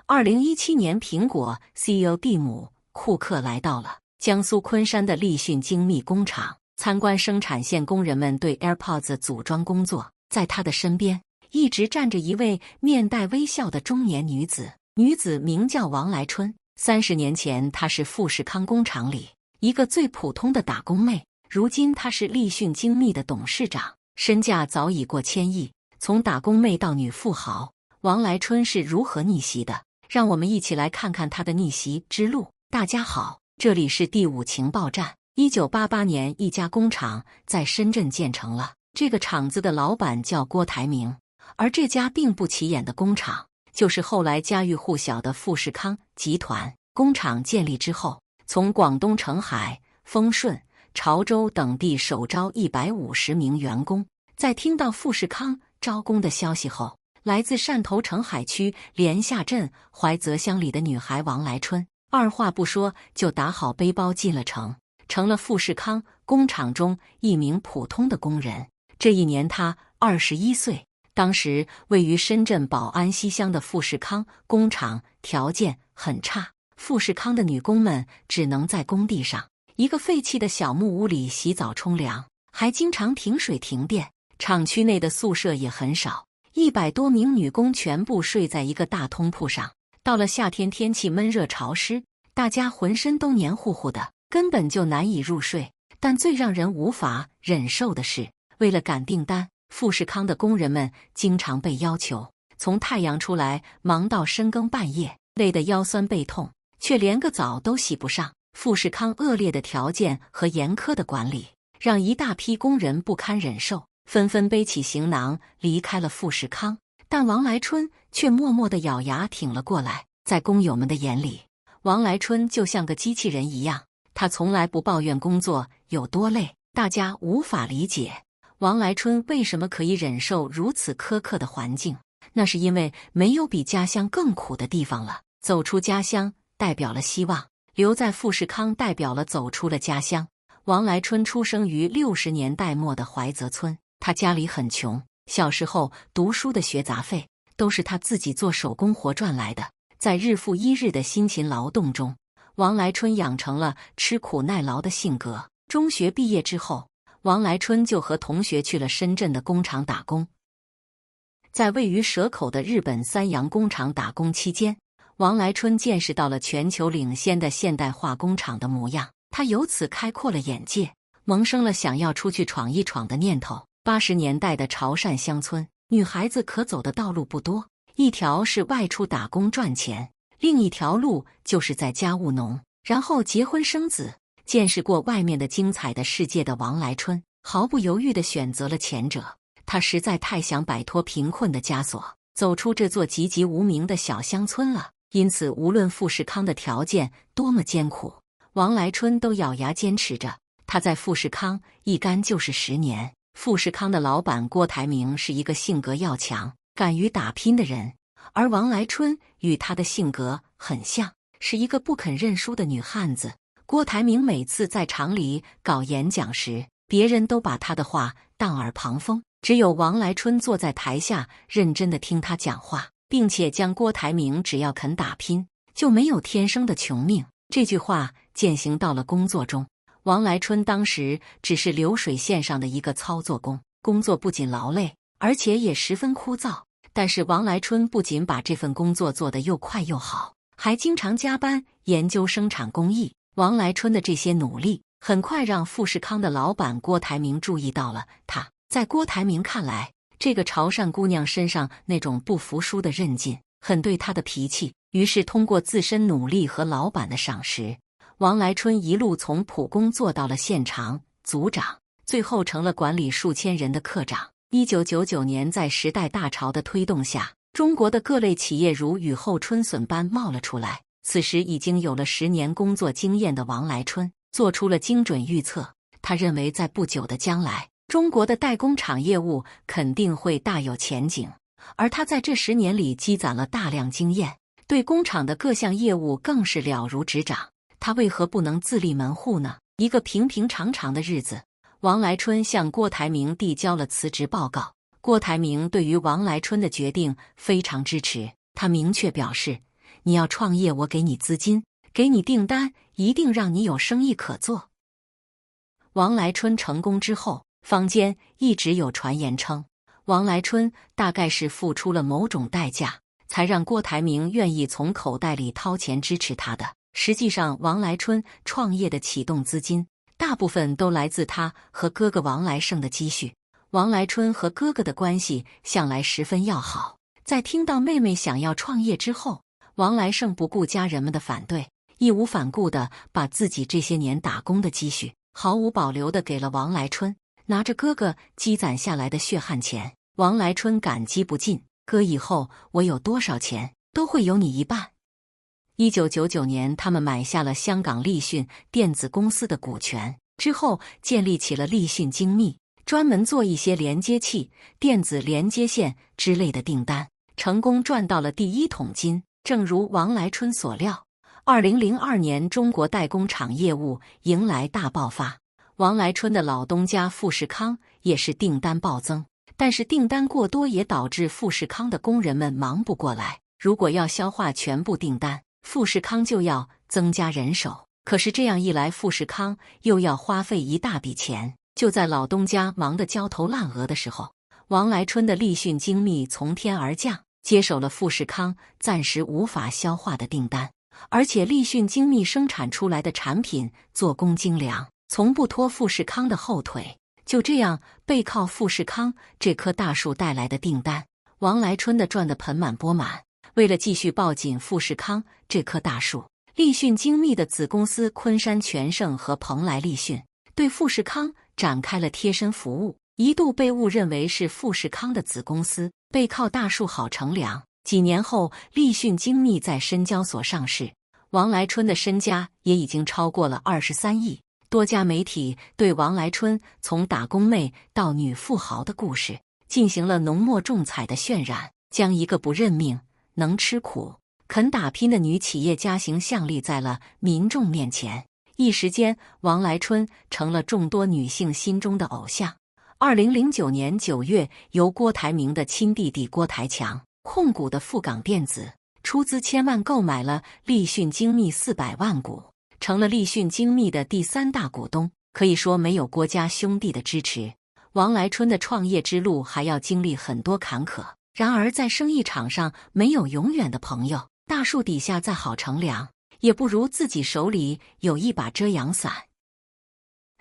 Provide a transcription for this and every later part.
2017年，苹果 CEO 蒂姆·库克来到了江苏昆山的立讯精密工厂，参观生产线工人们对 AirPods 组装工作。在他的身边一直站着一位面带微笑的中年女子，女子名叫王来春。30年前，她是富士康工厂里一个最普通的打工妹，如今她是立讯精密的董事长，身价早已过千亿。从打工妹到女富豪，王来春是如何逆袭的？让我们一起来看看她的逆袭之路。大家好，这里是第5情报站。1988年，一家工厂在深圳建成了。这个厂子的老板叫郭台铭，而这家并不起眼的工厂，就是后来家喻户晓的富士康集团。工厂建立之后，从广东澄海、丰顺、潮州等地首招150名员工。在听到富士康招工的消息后，来自汕头澄海区莲下镇怀泽乡里的女孩王来春，二话不说就打好背包进了城，成了富士康工厂中一名普通的工人。这一年她21岁，当时位于深圳宝安西乡的富士康工厂条件很差，富士康的女工们只能在工地上一个废弃的小木屋里洗澡冲凉，还经常停水停电，厂区内的宿舍也很少，100多名女工全部睡在一个大通铺上。到了夏天，天气闷热潮湿，大家浑身都黏糊糊的，根本就难以入睡。但最让人无法忍受的是，为了赶订单，富士康的工人们经常被要求从太阳出来忙到深更半夜，累得腰酸背痛，却连个澡都洗不上。富士康恶劣的条件和严苛的管理，让一大批工人不堪忍受，纷纷背起行囊离开了富士康。但王来春却默默地咬牙挺了过来。在工友们的眼里，王来春就像个机器人一样，她从来不抱怨工作有多累。大家无法理解王来春为什么可以忍受如此苛刻的环境，那是因为没有比家乡更苦的地方了。走出家乡代表了希望，留在富士康代表了走出了家乡。王来春出生于60年代末的怀泽村，他家里很穷，小时候读书的学杂费都是他自己做手工活赚来的。在日复一日的辛勤劳动中，王来春养成了吃苦耐劳的性格。中学毕业之后，王来春就和同学去了深圳的工厂打工。在位于蛇口的日本三洋工厂打工期间，王来春见识到了全球领先的现代化工厂的模样，他由此开阔了眼界，萌生了想要出去闯一闯的念头。80年代的潮汕乡村，女孩子可走的道路不多，一条是外出打工赚钱，另一条路就是在家务农，然后结婚生子。见识过外面的精彩的世界的王来春，毫不犹豫地选择了前者。她实在太想摆脱贫困的枷锁，走出这座籍籍无名的小乡村了。因此，无论富士康的条件多么艰苦，王来春都咬牙坚持着。她在富士康一干就是10年。富士康的老板郭台铭是一个性格要强、敢于打拼的人，而王来春与他的性格很像，是一个不肯认输的女汉子。郭台铭每次在厂里搞演讲时，别人都把他的话当耳旁风，只有王来春坐在台下认真地听他讲话，并且将郭台铭只要肯打拼，就没有天生的穷命这句话践行到了工作中。王来春当时只是流水线上的一个操作工，工作不仅劳累，而且也十分枯燥。但是王来春不仅把这份工作做得又快又好，还经常加班研究生产工艺。王来春的这些努力很快让富士康的老板郭台铭注意到了他。在郭台铭看来，这个潮汕姑娘身上那种不服输的韧劲很对她的脾气，于是通过自身努力和老板的赏识，王来春一路从普工做到了县长、组长，最后成了管理数千人的科长。1999年，在时代大潮的推动下，中国的各类企业如雨后春笋般冒了出来。此时已经有了10年工作经验的王来春做出了精准预测，他认为在不久的将来，中国的代工厂业务肯定会大有前景，而他在这10年里积攒了大量经验，对工厂的各项业务更是了如指掌。他为何不能自立门户呢？一个平平常常的日子，王来春向郭台铭递交了辞职报告。郭台铭对于王来春的决定非常支持，他明确表示，你要创业，我给你资金，给你订单，一定让你有生意可做。”王来春成功之后，坊间一直有传言称，王来春大概是付出了某种代价，才让郭台铭愿意从口袋里掏钱支持他的。实际上，王来春创业的启动资金大部分都来自他和哥哥王来胜的积蓄。王来春和哥哥的关系向来十分要好，在听到妹妹想要创业之后，王来胜不顾家人们的反对，义无反顾地把自己这些年打工的积蓄毫无保留地给了王来春。拿着哥哥积攒下来的血汗钱，王来春感激不尽：“哥，以后我有多少钱都会有你一半。”1999年，他们买下了香港立讯电子公司的股权，之后建立起了立讯精密，专门做一些连接器、电子连接线之类的订单，成功赚到了第一桶金。正如王来春所料，2002年中国代工厂业务迎来大爆发，王来春的老东家富士康也是订单暴增，但是订单过多也导致富士康的工人们忙不过来。如果要消化全部订单，富士康就要增加人手，可是这样一来，富士康又要花费一大笔钱。就在老东家忙得焦头烂额的时候，王来春的立讯精密从天而降，接手了富士康暂时无法消化的订单。而且立讯精密生产出来的产品做工精良，从不拖富士康的后腿。就这样，背靠富士康这棵大树带来的订单，王来春的赚得盆满钵满。为了继续抱紧富士康这棵大树，立讯精密的子公司昆山全盛和蓬莱立讯对富士康展开了贴身服务，一度被误认为是富士康的子公司，背靠大树好乘凉。几年后，立讯精密在深交所上市，王来春的身家也已经超过了23亿。多家媒体对王来春从打工妹到女富豪的故事进行了浓墨重彩的渲染，将一个不认命、能吃苦、肯打拼的女企业家形象立在了民众面前。一时间，王来春成了众多女性心中的偶像。2009年9月，由郭台铭的亲弟弟郭台强控股的富港电子出资千万购买了立讯精密400万股，成了立讯精密的第3大股东。可以说，没有郭家兄弟的支持，王来春的创业之路还要经历很多坎坷。然而，在生意场上，没有永远的朋友，大树底下再好乘凉，也不如自己手里有一把遮阳伞。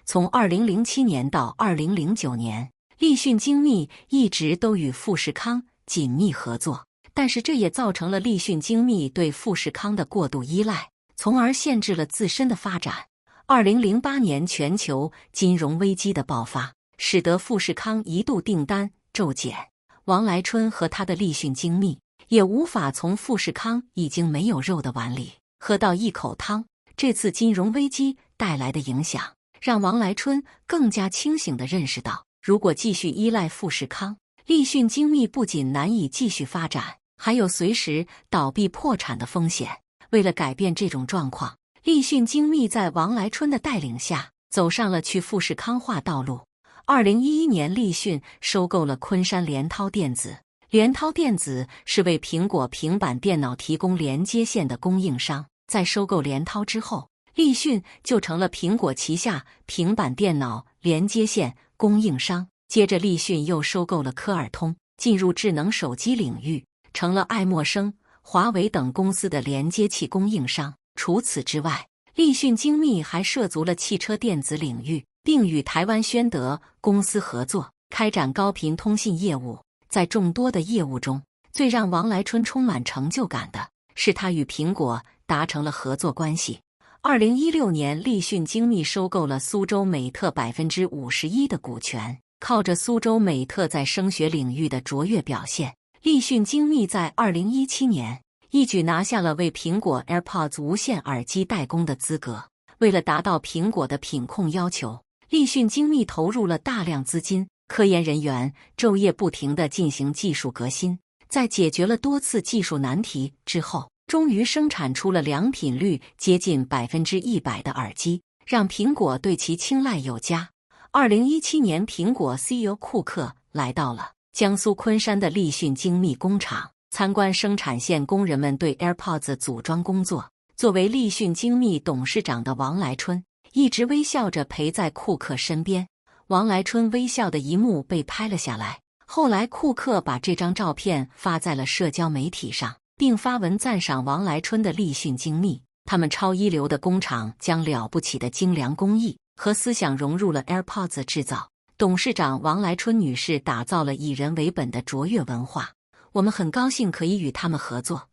从2007年到2009年，立讯精密一直都与富士康紧密合作，但是这也造成了立讯精密对富士康的过度依赖，从而限制了自身的发展。2008年全球金融危机的爆发，使得富士康一度订单骤减，王来春和他的立讯精密也无法从富士康已经没有肉的碗里喝到一口汤。这次金融危机带来的影响，让王来春更加清醒地认识到，如果继续依赖富士康，立讯精密不仅难以继续发展，还有随时倒闭破产的风险。为了改变这种状况，立讯精密在王来春的带领下，走上了去富士康化道路。2011年，立讯收购了昆山联韬电子。联韬电子是为苹果平板电脑提供连接线的供应商。在收购联韬之后，立讯就成了苹果旗下平板电脑连接线供应商。接着，立讯又收购了科尔通，进入智能手机领域，成了爱默生、华为等公司的连接器供应商。除此之外，立讯精密还涉足了汽车电子领域，并与台湾宣德公司合作，开展高频通信业务。在众多的业务中，最让王来春充满成就感的是他与苹果达成了合作关系。2016年，立讯精密收购了苏州美特51%的股权。靠着苏州美特在声学领域的卓越表现，立讯精密在2017年一举拿下了为苹果 AirPods 无线耳机代工的资格。为了达到苹果的品控要求，立讯精密投入了大量资金，科研人员昼夜不停地进行技术革新。在解决了多次技术难题之后，终于生产出了良品率接近100%的耳机，让苹果对其青睐有加。2017年，苹果 CEO 库克来到了江苏昆山的立讯精密工厂，参观生产线工人们对 AirPods 组装工作。作为立讯精密董事长的王来春，一直微笑着陪在库克身边。王来春微笑的一幕被拍了下来。后来，库克把这张照片发在了社交媒体上，并发文赞赏王来春的立讯精密。他们超一流的工厂将了不起的精良工艺和思想融入了 AirPods 制造。董事长王来春女士打造了以人为本的卓越文化，我们很高兴可以与他们合作。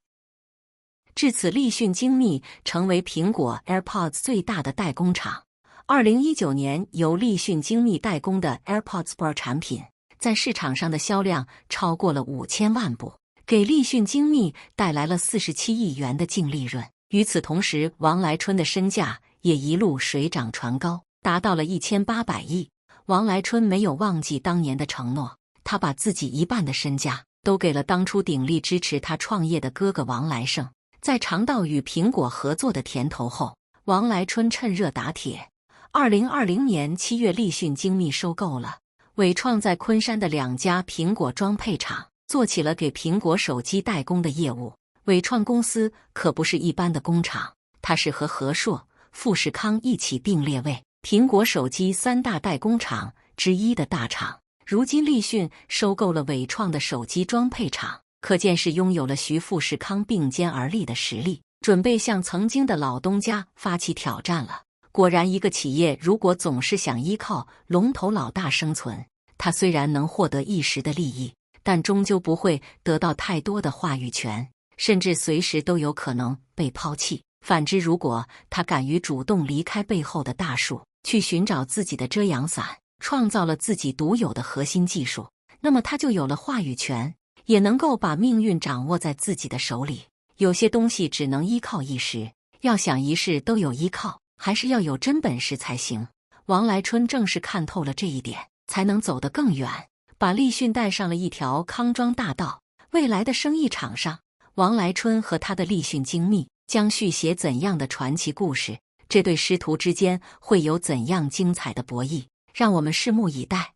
至此，立讯精密成为苹果 AirPods 最大的代工厂。2019年，由立讯精密代工的 AirPods Pro 产品在市场上的销量超过了5000万部，给立讯精密带来了47亿元的净利润。与此同时，王来春的身价也一路水涨船高，达到了1800亿。王来春没有忘记当年的承诺，他把自己一半的身家都给了当初鼎力支持他创业的哥哥王来胜。在尝到与苹果合作的甜头后，王来春趁热打铁。2020年7月，立讯精密收购了伟创在昆山的2家苹果装配厂，做起了给苹果手机代工的业务。伟创公司可不是一般的工厂，它是和和硕、富士康一起并列为苹果手机3大代工厂之一的大厂。如今立讯收购了伟创的手机装配厂，可见是拥有了徐富士康并肩而立的实力，准备向曾经的老东家发起挑战了。果然，一个企业如果总是想依靠龙头老大生存，它虽然能获得一时的利益，但终究不会得到太多的话语权，甚至随时都有可能被抛弃。反之，如果他敢于主动离开背后的大树，去寻找自己的遮阳伞，创造了自己独有的核心技术，那么他就有了话语权，也能够把命运掌握在自己的手里。有些东西只能依靠一时，要想一世都有依靠，还是要有真本事才行。王来春正是看透了这一点，才能走得更远，把立讯带上了一条康庄大道。未来的生意场上，王来春和他的立讯精密将续写怎样的传奇故事？这对师徒之间会有怎样精彩的博弈？让我们拭目以待。